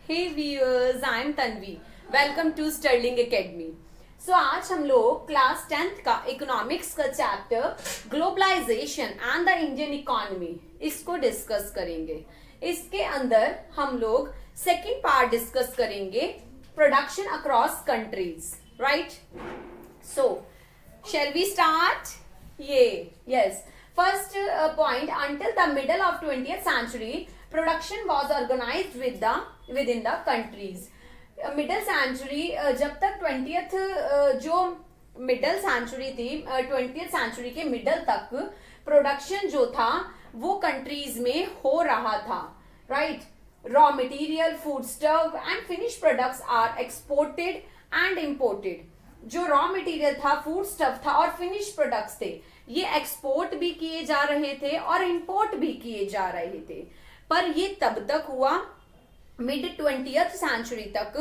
Hey viewers, I am Tanvi. Welcome to Sterling Academy. So आज हम लोग class 10th का इकोनॉमिक्स का chapter globalization and the Indian economy इसको discuss करेंगे. इसके अंदर हम लोग सेकेंड पार्ट डिस्कस करेंगे production across countries. Right? So shall we start? Yes. First point, until the middle of 20th century, production was organized within the countries. Middle century जब तक 20th जो मिडल सेंचुरी थी 20th century के middle तक production जो था वो countries में हो रहा था. Right? Raw material, food stuff and finish products are exported and imported. जो रॉ मटेरियल था, फूड स्टफ था और फिनिश प्रोडक्ट्स थे, ये एक्सपोर्ट भी किए जा रहे थे और इंपोर्ट भी किए जा रहे थे. पर ये तब तक हुआ मिड 20th सेंचुरी तक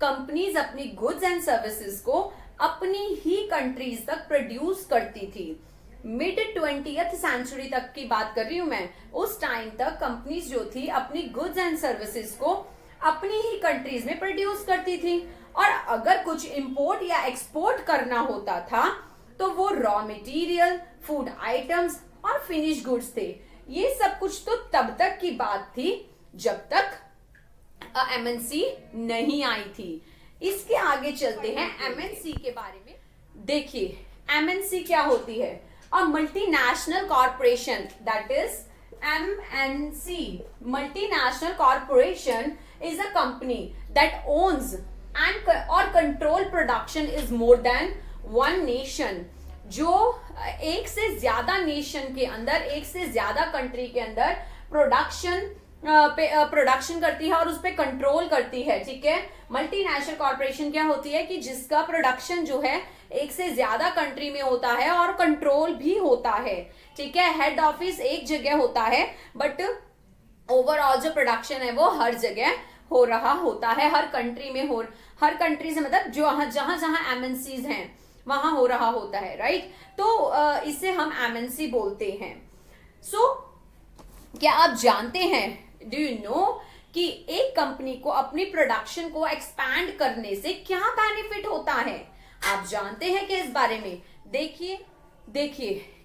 कंपनीज अपनी गुड्स एंड सर्विसेज को अपनी ही कंट्रीज तक प्रोड्यूस करती थी. मिड 20th सेंचुरी तक की बात कर रही हूं मैं. उस टाइम तक कंपनीज जो थी अपनी गुड्स एंड सर्विसेज को अपनी ही कंट्रीज में प्रोड्यूस करती थी. और अगर कुछ इंपोर्ट या एक्सपोर्ट करना होता था तो वो रॉ मटेरियल, फूड आइटम्स और फिनिश गुड्स थे. ये सब कुछ तो तब तक की बात थी जब तक एमएनसी नहीं आई थी. इसके आगे चलते हैं एमएनसी के बारे में. देखिए एमएनसी क्या होती है. A multinational corporation, that is MNC. Multinational corporation is a company that owns and or control production is more than one nation. जो एक से ज्यादा नेशन के अंदर, एक से ज्यादा कंट्री के अंदर प्रोडक्शन करती है और उस पर कंट्रोल करती है. ठीक है? मल्टीनेशनल कॉर्पोरेशन क्या होती है कि जिसका प्रोडक्शन जो है एक से ज्यादा कंट्री में होता है और कंट्रोल भी होता है. ठीक है? हेड ऑफिस एक जगह होता है बट ओवरऑल जो प्रोडक्शन है वो हर जगह हो रहा होता है. हर कंट्री में हर कंट्री से मतलब जो जहां जहां एमएनसीज हैं वहां हो रहा होता है. राइट? तो इसे हम एमएनसी बोलते हैं. सो क्या आप जानते हैं, डू यू नो कि एक कंपनी को अपनी प्रोडक्शन को एक्सपैंड करने से क्या बेनिफिट होता है? आप जानते हैं कि इस बारे में देखिए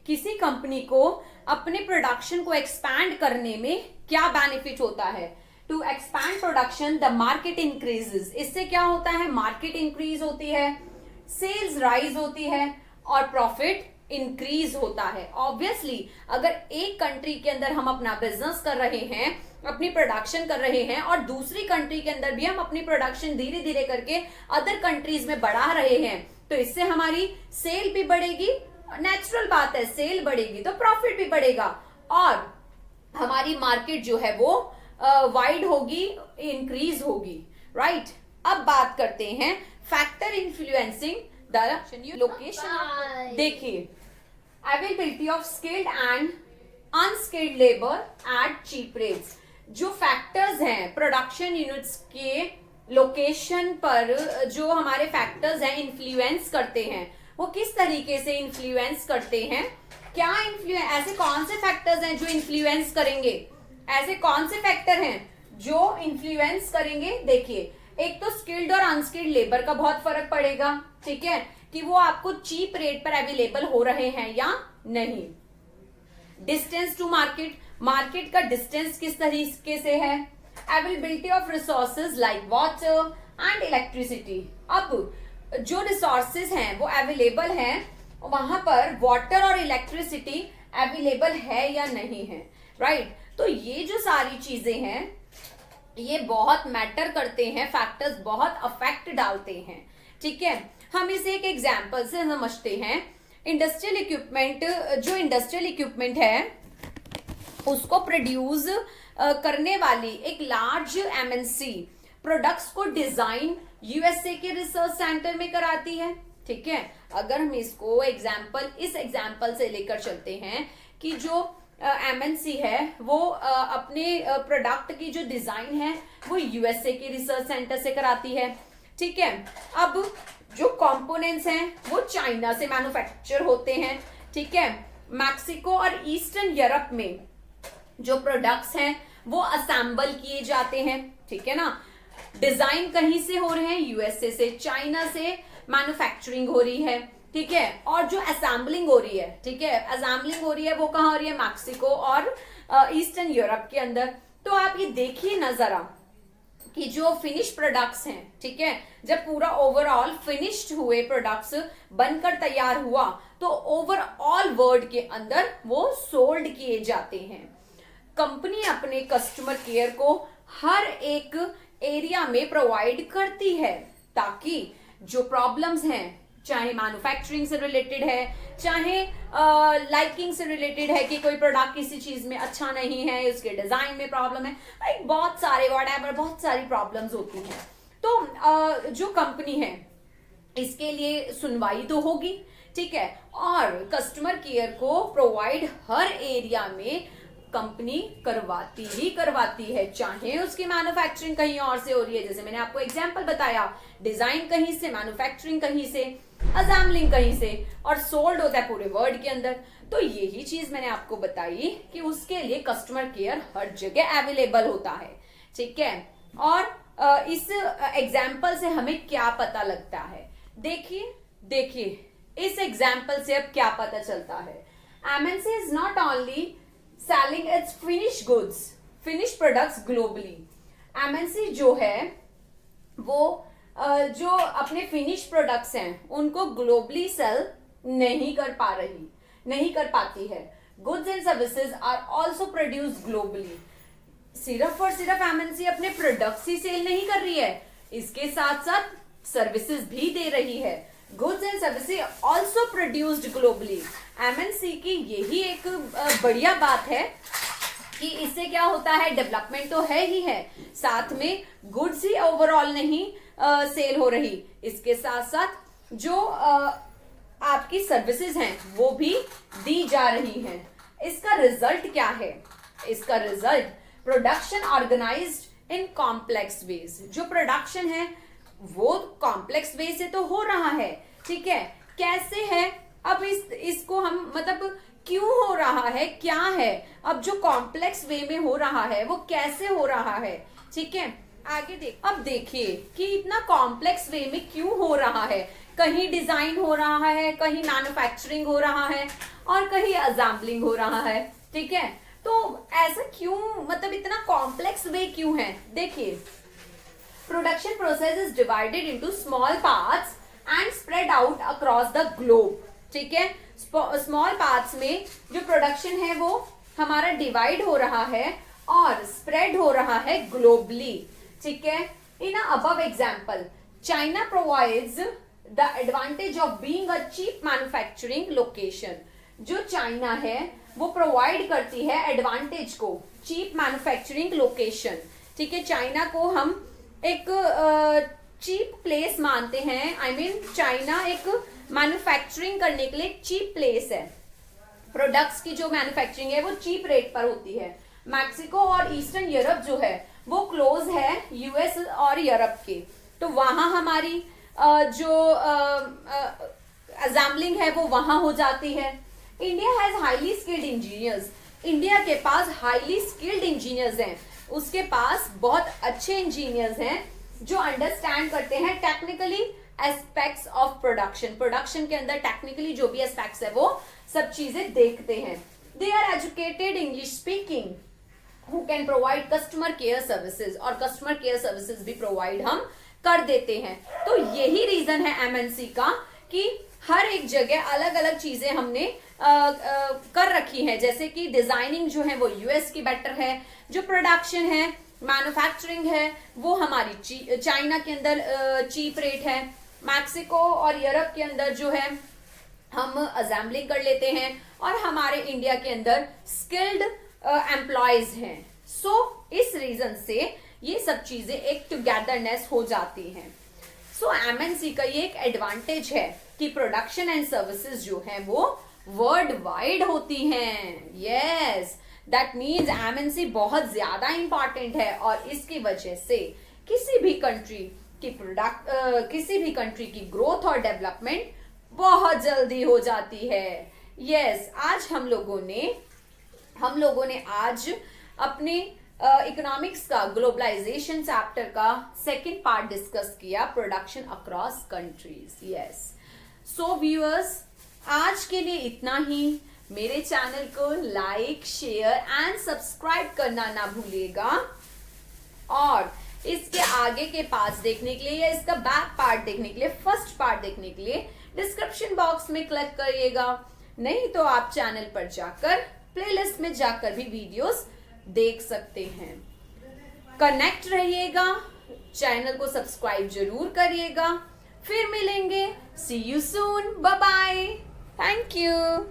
किसी कंपनी को अपने प्रोडक्शन को एक्सपैंड करने में क्या बेनिफिट होता है. To expand production the market increases. इससे क्या होता है? मार्केट इंक्रीज होती है, सेल्स राइज होती है और प्रॉफिट इंक्रीज होता है. ऑब्वियसली अगर एक कंट्री के अंदर हम अपना बिजनेस कर रहे हैं, अपनी प्रोडक्शन कर रहे हैं और दूसरी कंट्री के अंदर भी हम अपनी प्रोडक्शन धीरे धीरे करके अदर कंट्रीज में बढ़ा रहे हैं तो इससे हमारी सेल भी बढ़ेगी. नेचुरल बात है, सेल बढ़ेगी तो प्रॉफिट भी बढ़ेगा और हमारी मार्केट जो है वो वाइड होगी, इंक्रीज होगी. राइट? अब बात करते हैं फैक्टर इन्फ्लुएंसिंग द लोकेशन. देखिए availability of skilled and unskilled labour at cheap rates. जो फैक्टर्स हैं प्रोडक्शन यूनिट्स के लोकेशन पर, जो हमारे फैक्टर्स हैं इन्फ्लुएंस करते हैं, वो किस तरीके से इन्फ्लुएंस करते हैं? क्या ऐसे कौन से फैक्टर्स हैं जो इन्फ्लुएंस करेंगे? ऐसे कौन से फैक्टर हैं जो इन्फ्लुएंस करेंगे? देखिए एक तो स्किल्ड और अनस्किल्ड लेबर का बहुत फर्क पड़ेगा. ठीक है? कि वो आपको चीप रेट पर अवेलेबल हो रहे हैं या नहीं. डिस्टेंस टू मार्केट का डिस्टेंस किस तरीके से है. Availability of resources like water and electricity. अब जो रिसोर्सेज हैं वो अवेलेबल हैं, वहां पर वाटर और इलेक्ट्रिसिटी अवेलेबल है या नहीं है. राइट? तो ये जो सारी चीजें हैं ये बहुत मैटर करते हैं, फैक्टर्स बहुत अफेक्ट डालते हैं. ठीक है? हम इसे एक एग्जांपल से समझते हैं. इंडस्ट्रियल इक्विपमेंट है उसको प्रोड्यूस करने वाली एक लार्ज एमएनसी प्रोडक्ट्स को डिजाइन यूएसए के रिसर्च सेंटर में कराती है. ठीक है? अगर हम इसको इस एग्जांपल से लेकर चलते हैं कि जो एमएनसी है वो अपने प्रोडक्ट की जो डिजाइन है वो यूएसए के रिसर्च सेंटर से कराती है. ठीक है? अब जो कंपोनेंट्स हैं वो चाइना से मैन्युफैक्चर होते हैं. ठीक है? मैक्सिको और ईस्टर्न यूरोप में जो प्रोडक्ट्स हैं वो असेंबल किए जाते हैं. ठीक है ना? डिजाइन कहीं से हो रहे हैं, यूएसए से, चाइना से मैन्युफैक्चरिंग हो रही है, ठीक है। और जो असेंबलिंग हो रही है, ठीक है, असेंबलिंग हो रही है वो कहाँ हो रही है, मैक्सिको और ईस्टर्न यूरोप के अंदर। तो आप ये देखिए ना जरा कि जो फिनिश प्रोडक्ट्स हैं, ठीक है, जब पूरा ओवरऑल फिनिश्ड हुए प्रोडक्ट्स बनकर तैयार हुआ तो ओवरऑल वर्ल्ड के अंदर वो सोल्ड किए जाते हैं। कंपनी अपने कस्टमर केयर को हर एक एरिया में प्रोवाइड करती है ताकि जो प्रॉब्लम्स हैं, चाहे मैन्युफैक्चरिंग से रिलेटेड है, चाहे लाइकिंग से रिलेटेड है कि कोई प्रोडक्ट किसी चीज में अच्छा नहीं है, उसके डिजाइन में प्रॉब्लम है, लाइक बहुत सारे व्हाटएवर बहुत सारी प्रॉब्लम्स होती हैं। तो जो कंपनी है इसके लिए सुनवाई तो होगी, ठीक है, और कस्टमर केयर को प्रोवाइड हर एरिया में कंपनी करवाती है, चाहे उसकी मैन्युफैक्चरिंग कहीं और से हो रही है, जैसे मैंने आपको एग्जांपल बताया, डिजाइन कहीं से, मैन्युफैक्चरिंग कहीं से, असेंबलिंग कहीं से, और सोल्ड होता है पूरे वर्ल्ड के अंदर। तो यही चीज मैंने आपको बताई कि उसके लिए कस्टमर केयर हर जगह अवेलेबल होता है, ठीक है। और इस एग्जाम्पल से हमें क्या पता लगता है, देखिए इस एग्जाम्पल से अब क्या पता चलता है। MNC is not only selling its finished products globally। MNC जो है वो जो अपने फिनिश प्रोडक्ट्स हैं उनको ग्लोबली सेल नहीं कर पाती है। Goods and services are also produce globally. सिर्फ और सिर्फ MNC अपने प्रोडक्ट्स ही सेल नहीं कर रही है, इसके साथ साथ सर्विसेज भी दे रही है। Goods and services also produced globally. MNC की यही एक बढ़िया बात है कि इससे क्या होता है, डेवलपमेंट तो है ही है, साथ में गुड्स ही ओवरऑल नहीं सेल हो रही, इसके साथ साथ जो आपकी सर्विसेज हैं वो भी दी जा रही हैं। इसका रिजल्ट क्या है, इसका result production organised in complex veg. जो प्रोडक्शन है वो कॉम्प्लेक्स वे से तो हो रहा है, ठीक है, कैसे है, अब इसको हम मतलब क्यों हो रहा है, क्या है, अब जो कॉम्प्लेक्स वे में हो रहा है वो कैसे हो रहा है, ठीक है, आगे अब देखिए कि इतना कॉम्प्लेक्स वे में क्यों हो रहा है। कहीं डिजाइन हो रहा है, कहीं मैन्युफैक्चरिंग हो रहा है और कहीं असेंबलिंग हो रहा है, ठीक है। तो ऐसा क्यों, मतलब इतना कॉम्प्लेक्स वे क्यों है। देखिए, production process is divided into small parts and spread out across the globe, ठीक है। स्मॉल पार्ट्स में जो प्रोडक्शन है वो हमारा डिवाइड हो रहा है और स्प्रेड हो रहा है ग्लोबली, ठीक है। In above example, China provides the advantage of being a cheap manufacturing location. जो चाइना है वो प्रोवाइड करती है एडवांटेज को, चीप मैन्युफैक्चरिंग लोकेशन, ठीक है। चाइना को हम एक चीप प्लेस मानते हैं, आई मीन चाइना एक मैन्युफैक्चरिंग करने के लिए चीप प्लेस है। प्रोडक्ट्स की जो मैन्युफैक्चरिंग है वो चीप रेट पर होती है। मैक्सिको और ईस्टर्न यूरोप जो है वो क्लोज है यूएस और यूरोप के, तो वहां हमारी जो असेंबलिंग है वो वहां हो जाती है। India has highly skilled engineers. India के पास हाईली स्किल्ड इंजीनियर्स हैं, उसके पास बहुत अच्छे इंजीनियर्स हैं जो अंडरस्टैंड करते हैं टेक्निकली एस्पेक्ट्स ऑफ प्रोडक्शन के अंदर टेक्निकली जो भी एस्पेक्ट्स है वो सब चीजें देखते हैं। They are educated English speaking who can provide customer care services, और कस्टमर केयर सर्विसेज भी प्रोवाइड हम कर देते हैं। तो यही रीजन है एमएनसी का कि हर एक जगह अलग अलग चीजें हमने कर रखी है, जैसे कि डिजाइनिंग जो है वो यूएस की बेटर है, जो प्रोडक्शन है मैन्युफैक्चरिंग है वो हमारी चाइना के अंदर चीप रेट है, मैक्सिको और यूरोप के अंदर जो है हम असेंबलिंग कर लेते हैं, और हमारे इंडिया के अंदर स्किल्ड एम्प्लॉयज हैं। सो इस रीजन से ये सब चीजें एक टुगेदरनेस हो जाती हैं। सो एमएनसी का ये एक एडवांटेज है कि प्रोडक्शन एंड सर्विसेज जो है वो वर्ल्ड वाइड होती हैं। यस, दैट मीन्स एमएनसी बहुत ज्यादा इंपॉर्टेंट है, और इसकी वजह से किसी भी कंट्री की ग्रोथ और डेवलपमेंट बहुत जल्दी हो जाती है। यस, आज हम लोगों ने आज अपने इकोनॉमिक्स का ग्लोबलाइजेशन चैप्टर का सेकंड पार्ट डिस्कस किया, production across countries. Yes, so viewers, आज के लिए इतना ही। मेरे चैनल को लाइक, शेयर एंड सब्सक्राइब करना ना भूलिएगा, और इसके आगे के पार्ट्स देखने के लिए या इसका बैक पार्ट देखने के लिए, फर्स्ट पार्ट देखने के लिए डिस्क्रिप्शन बॉक्स में क्लिक करिएगा, नहीं तो आप चैनल पर जाकर प्लेलिस्ट में जाकर भी वीडियोस देख सकते हैं। कनेक्ट रहिएगा, चैनल को सब्सक्राइब जरूर करिएगा। फिर मिलेंगे, see you soon, bye bye, thank you.